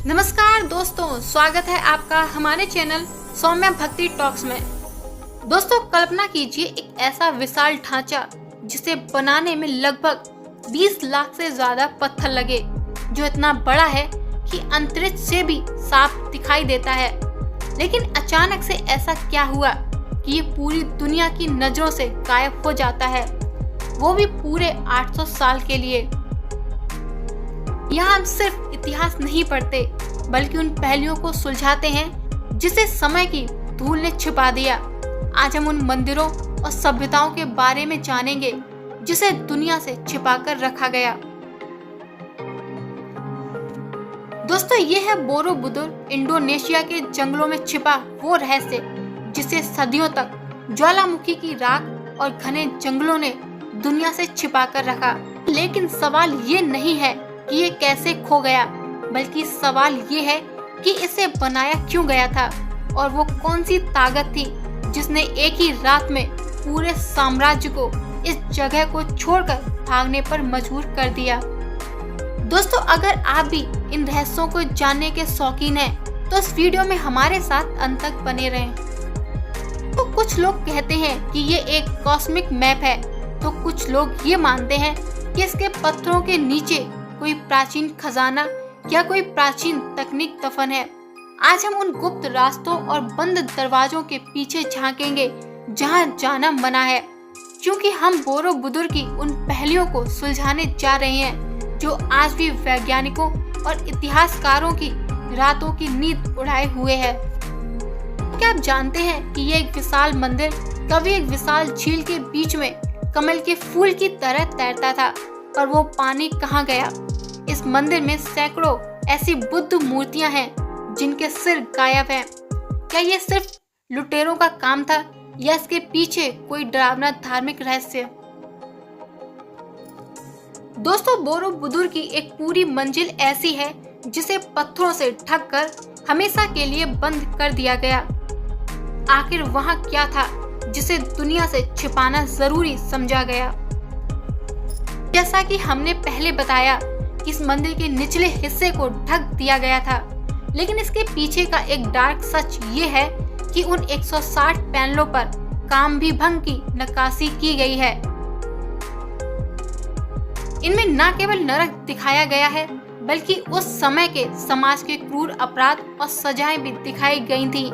नमस्कार दोस्तों, स्वागत है आपका हमारे चैनल सौम्या भक्ति टॉक्स में। दोस्तों, कल्पना कीजिए एक ऐसा विशाल ढांचा जिसे बनाने में लगभग 20 लाख से ज्यादा पत्थर लगे, जो इतना बड़ा है कि अंतरिक्ष से भी साफ दिखाई देता है। लेकिन अचानक से ऐसा क्या हुआ कि ये पूरी दुनिया की नजरों से गायब हो जाता है, वो भी पूरे 800 साल के लिए। यहाँ हम सिर्फ इतिहास नहीं पढ़ते, बल्कि उन पहलुओं को सुलझाते हैं जिसे समय की धूल ने छिपा दिया। आज हम उन मंदिरों और सभ्यताओं के बारे में जानेंगे जिसे दुनिया से छिपाकर रखा गया। दोस्तों, ये है बोरोबुदुर, इंडोनेशिया के जंगलों में छिपा वो रहस्य जिसे सदियों तक ज्वालामुखी की राख और घने जंगलों ने दुनिया से छिपा कर रखा। लेकिन सवाल ये नहीं है कि ये कैसे खो गया, बल्कि सवाल ये है कि इसे बनाया क्यों गया था और वो कौन सी ताकत थी जिसने एक ही रात में पूरे साम्राज्य को इस जगह को छोड़कर भागने पर मजबूर कर दिया। दोस्तों, अगर आप भी इन रहस्यों को जानने के शौकीन हैं, तो इस वीडियो में हमारे साथ अंत तक बने रहें। तो कुछ लोग कहते हैं कि ये एक कॉस्मिक मैप है, तो कुछ लोग ये मानते हैं कि इसके पत्थरों के नीचे कोई प्राचीन खजाना या कोई प्राचीन तकनीक दफन है। आज हम उन गुप्त रास्तों और बंद दरवाजों के पीछे झांकेंगे जहां जाना मना है, क्योंकि हम बोरोबुदुर की उन पहलुओं को सुलझाने जा रहे हैं जो आज भी वैज्ञानिकों और इतिहासकारों की रातों की नींद उड़ाए हुए है। क्या आप जानते हैं कि ये एक विशाल मंदिर कभी एक विशाल झील के बीच में कमल के फूल की तरह तैरता था, और वो पानी कहाँ गया? इस मंदिर में सैकड़ों ऐसी बुद्ध मूर्तियां हैं जिनके सिर गायब हैं। क्या ये सिर्फ लुटेरों का काम था या इसके पीछे कोई डरावना धार्मिक रहस्य? दोस्तों, बोरोबुदुर की एक पूरी मंजिल ऐसी है जिसे पत्थरों से ढक कर हमेशा के लिए बंद कर दिया गया। आखिर वहाँ क्या था जिसे दुनिया से छिपाना जरूरी समझा गया? जैसा कि हमने पहले बताया, इस मंदिर के निचले हिस्से को ढक दिया गया था, लेकिन इसके पीछे का एक डार्क सच ये है कि उन 160 पैनलों पर काम भी भंग की नक्काशी की गई है। इनमें न केवल नरक दिखाया गया है, बल्कि उस समय के समाज के क्रूर अपराध और सजाएं भी दिखाई गई थी।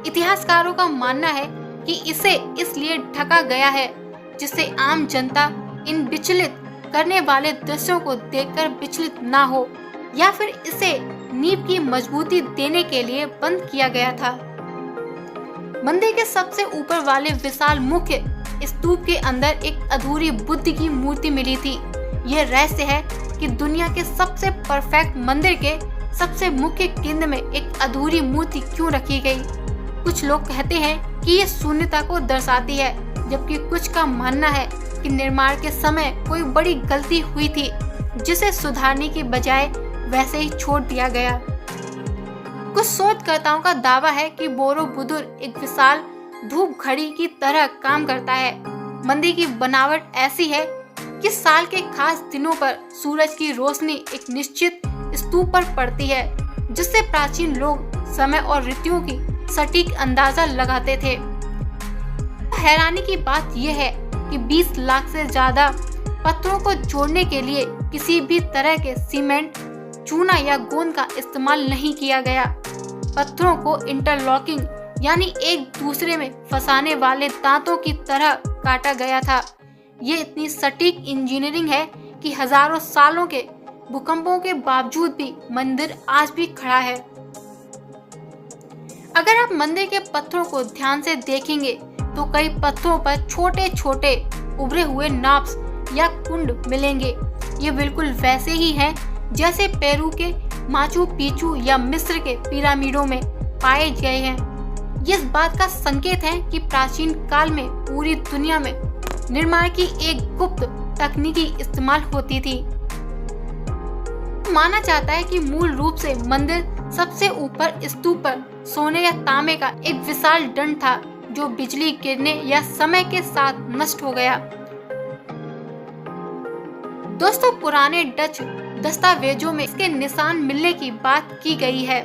इतिहासकारों का मानना है कि इसे इसलिए ढका गया है जिससे आम जनता इन विचलित करने वाले दृश्यों को देखकर विचलित ना हो, या फिर इसे नींव की मजबूती देने के लिए बंद किया गया था। मंदिर के सबसे ऊपर वाले विशाल मुख्य स्तूप के अंदर एक अधूरी बुद्ध की मूर्ति मिली थी। यह रहस्य है कि दुनिया के सबसे परफेक्ट मंदिर के सबसे मुख्य केंद्र में एक अधूरी मूर्ति क्यों रखी गई। कुछ लोग कहते हैं कि ये शून्यता को दर्शाती है, जबकि कुछ का मानना है कि निर्माण के समय कोई बड़ी गलती हुई थी जिसे सुधारने की बजाय वैसे ही छोड़ दिया गया। कुछ शोधकर्ताओं का दावा है कि बोरोबुदुर एक विशाल धूप घड़ी की तरह काम करता है। मंदिर की बनावट ऐसी है कि साल के खास दिनों पर सूरज की रोशनी एक निश्चित स्तूप पर पड़ती है, जिससे प्राचीन लोग समय और ऋतुओं की सटीक अंदाजा लगाते थे। हैरानी की बात यह है कि 20 लाख से ज्यादा पत्थरों को जोड़ने के लिए किसी भी तरह के सीमेंट, चूना या गोंद का इस्तेमाल नहीं किया गया। पत्थरों को इंटरलॉकिंग यानी एक दूसरे में फंसाने वाले दांतों की तरह काटा गया था। ये इतनी सटीक इंजीनियरिंग है कि हजारों सालों के भूकंपों के बावजूद भी मंदिर आज भी खड़ा है। अगर आप मंदिर के पत्थरों को ध्यान से देखेंगे तो कई पत्थरों पर छोटे छोटे उभरे हुए नाब्स या कुंड मिलेंगे। ये बिल्कुल वैसे ही हैं जैसे पेरू के माचू पिचू या मिस्र के पिरामिडों में पाए गए हैं। ये इस बात का संकेत है कि प्राचीन काल में पूरी दुनिया में निर्माण की एक गुप्त तकनीकी इस्तेमाल होती थी। माना जाता है कि मूल रूप से मंदिर सबसे ऊपर स्तूप पर सोने या तांबे का एक विशाल दंड था, जो बिजली गिरने या समय के साथ नष्ट हो गया। दोस्तों, पुराने डच दस्तावेजों में इसके निशान मिलने की बात की गई है।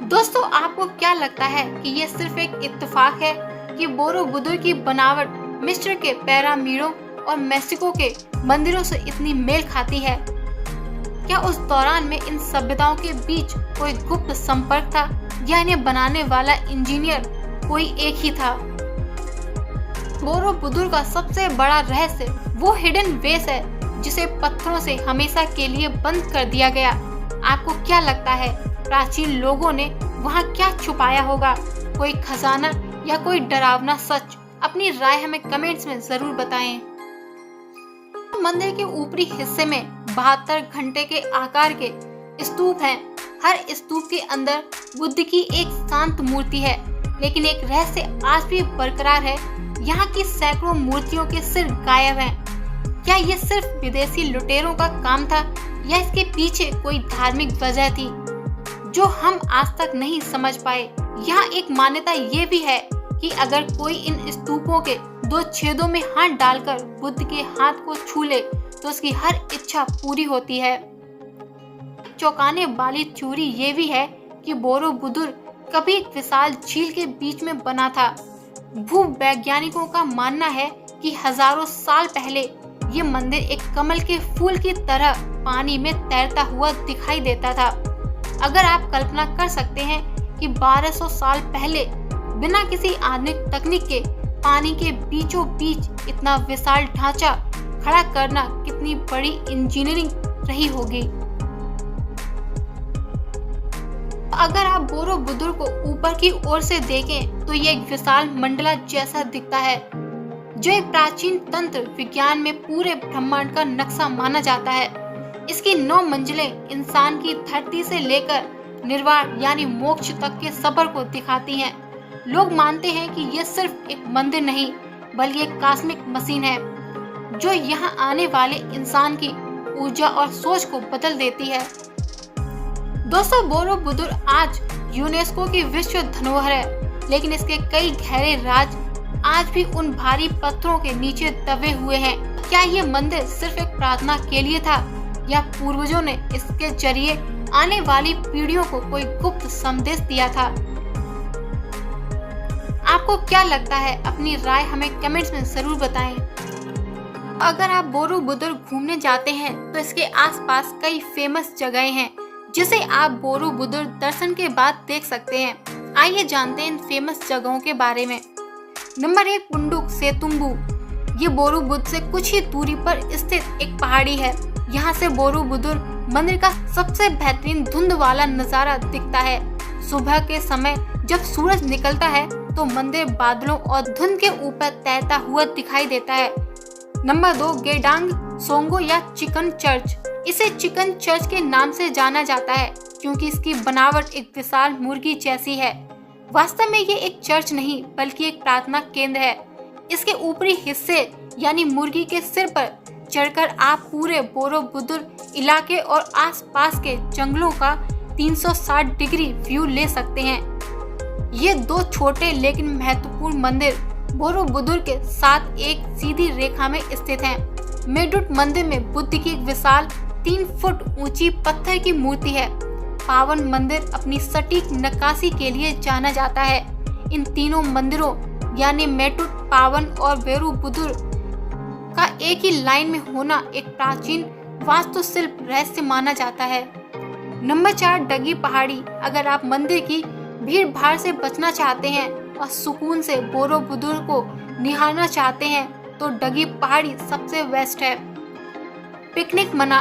दोस्तों, आपको क्या लगता है कि ये सिर्फ एक इत्तेफाक है कि बोरोबुदुर की बनावट मिस्र के पिरामिडों और मेक्सिको के मंदिरों से इतनी मेल खाती है? क्या उस दौरान में इन सभ्यताओं के बीच कोई गुप्त संपर्क था या इन्हें बनाने वाला इंजीनियर कोई एक ही था? बोरोबुदुर का सबसे बड़ा रहस्य वो हिडन वेस है जिसे पत्थरों से हमेशा के लिए बंद कर दिया गया। आपको क्या लगता है प्राचीन लोगों ने वहाँ क्या छुपाया होगा? कोई खजाना या कोई डरावना सच? अपनी राय हमें कमेंट्स में जरूर बताएं। मंदिर के ऊपरी हिस्से में 72 घंटे के आकार के स्तूप हैं। हर स्तूप के अंदर बुद्ध की एक शांत मूर्ति है, लेकिन एक रहस्य आज भी बरकरार है। यहाँ की सैकड़ों मूर्तियों के सिर गायब हैं। क्या ये सिर्फ विदेशी लुटेरों का काम था या इसके पीछे कोई धार्मिक वजह थी जो हम आज तक नहीं समझ पाए? यहाँ एक मान्यता ये भी है कि अगर कोई इन स्तूपों के 2 छेदों में हाथ डालकर बुद्ध के हाथ को छू ले तो उसकी हर इच्छा पूरी होती है। चौंकाने वाली थ्योरी ये भी है कि बोरोबुदुर कभी एक विशाल झील के बीच में बना था। भूवैज्ञानिकों का मानना है कि हजारों साल पहले ये मंदिर एक कमल के फूल की तरह पानी में तैरता हुआ दिखाई देता था। अगर आप कल्पना कर सकते हैं कि 1200 साल पहले बिना किसी आधुनिक तकनीक के पानी के बीचों बीच इतना विशाल ढांचा खड़ा करना कितनी बड़ी इंजीनियरिंग रही होगी। अगर आप बोरोबुदुर को ऊपर की ओर से देखें तो ये एक विशाल मंडला जैसा दिखता है, जो एक प्राचीन तंत्र विज्ञान में पूरे ब्रह्मांड का नक्शा माना जाता है। इसकी 9 मंजिलें इंसान की धरती से लेकर निर्वाण यानी मोक्ष तक के सफर को दिखाती हैं। लोग मानते हैं कि यह सिर्फ एक मंदिर नहीं बल्कि एक कॉस्मिक मशीन है जो यहाँ आने वाले इंसान की ऊर्जा और सोच को बदल देती है। दोस्तों, बोरोबुदुर आज यूनेस्को की विश्व धरोहर है, लेकिन इसके कई गहरे राज आज भी उन भारी पत्थरों के नीचे दबे हुए हैं। क्या ये मंदिर सिर्फ एक प्रार्थना के लिए था या पूर्वजों ने इसके जरिए आने वाली पीढ़ियों को कोई गुप्त संदेश दिया था? आपको क्या लगता है? अपनी राय हमें कमेंट्स में जरूर बताएं। अगर आप बोरोबुदुर घूमने जाते हैं तो इसके आसपास कई फेमस जगहें हैं जिसे आप बोरोबुदुर दर्शन के बाद देख सकते हैं। आइए जानते हैं इन फेमस जगहों के बारे में। नंबर 1, पुंडुक सेतुम्बू। ये बोरोबुदुर से कुछ ही दूरी पर स्थित एक पहाड़ी है। यहाँ से बोरोबुदुर मंदिर का सबसे बेहतरीन धुंध वाला नजारा दिखता है। सुबह के समय जब सूरज निकलता है तो मंदिर बादलों और धुंध के ऊपर तैरता हुआ दिखाई देता है। नंबर 2, गेडांग सोंगो या चिकन चर्च। इसे चिकन चर्च के नाम से जाना जाता है क्योंकि इसकी बनावट एक विशाल मुर्गी जैसी है। वास्तव में ये एक चर्च नहीं बल्कि एक प्रार्थना केंद्र है। इसके ऊपरी हिस्से यानी मुर्गी के सिर पर चढ़कर आप पूरे बोरोबुदुर इलाके और आसपास के जंगलों का 360 डिग्री व्यू ले सकते हैं। ये 2 छोटे लेकिन महत्वपूर्ण मंदिर बोरोबुदुर के साथ एक सीधी रेखा में स्थित हैं। मेडुट मंदिर में बुद्ध की एक विशाल 3 फुट ऊंची पत्थर की मूर्ति है। पावन मंदिर अपनी सटीक नक्काशी के लिए जाना जाता है। इन तीनों मंदिरों यानी मेडुट, पावन और बोरोबुदुर का एक ही लाइन में होना एक प्राचीन वास्तुशिल्प रहस्य माना जाता है। नंबर 4, डगी पहाड़ी। अगर आप मंदिर की भीड़ भाड़ से बचना चाहते हैं और सुकून से बोरोबुदुर को निहारना चाहते हैं तो डगी पहाड़ी सबसे बेस्ट है। पिकनिक मना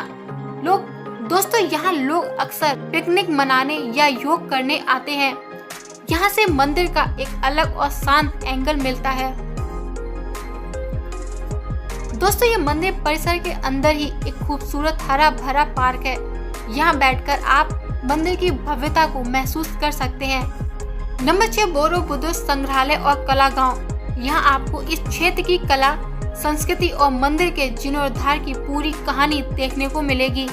लोग दोस्तों यहाँ लोग अक्सर पिकनिक मनाने या योग करने आते हैं। यहाँ से मंदिर का एक अलग और शांत एंगल मिलता है। दोस्तों, ये मंदिर परिसर के अंदर ही एक खूबसूरत हरा भरा पार्क है। यहाँ बैठकर आप मंदिर की भव्यता को महसूस कर सकते हैं। नंबर 6, बोरोबुदुर संग्रहालय और कला गांव। यहाँ आपको इस क्षेत्र की कला, संस्कृति और मंदिर के जीर्णोद्धार की पूरी कहानी देखने को मिलेगी।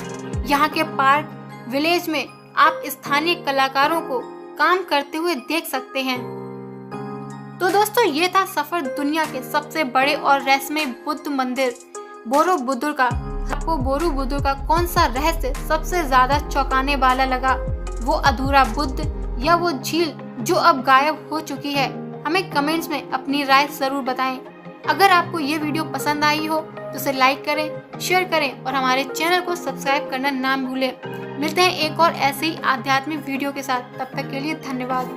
यहाँ के पार्क विलेज में आप स्थानीय कलाकारों को काम करते हुए देख सकते हैं। तो दोस्तों, ये था सफर दुनिया के सबसे बड़े और रहस्यमय बुद्ध मंदिर बोरोबुदुर का। आपको बोरोबुदुर का कौन सा रहस्य सबसे ज्यादा चौंकाने वाला लगा? वो अधूरा बुद्ध या वो झील जो अब गायब हो चुकी है? हमें कमेंट्स में अपनी राय जरूर बताएं। अगर आपको ये वीडियो पसंद आई हो तो इसे लाइक करें, शेयर करें और हमारे चैनल को सब्सक्राइब करना ना भूलें। मिलते हैं एक और ऐसे ही आध्यात्मिक वीडियो के साथ। तब तक के लिए धन्यवाद।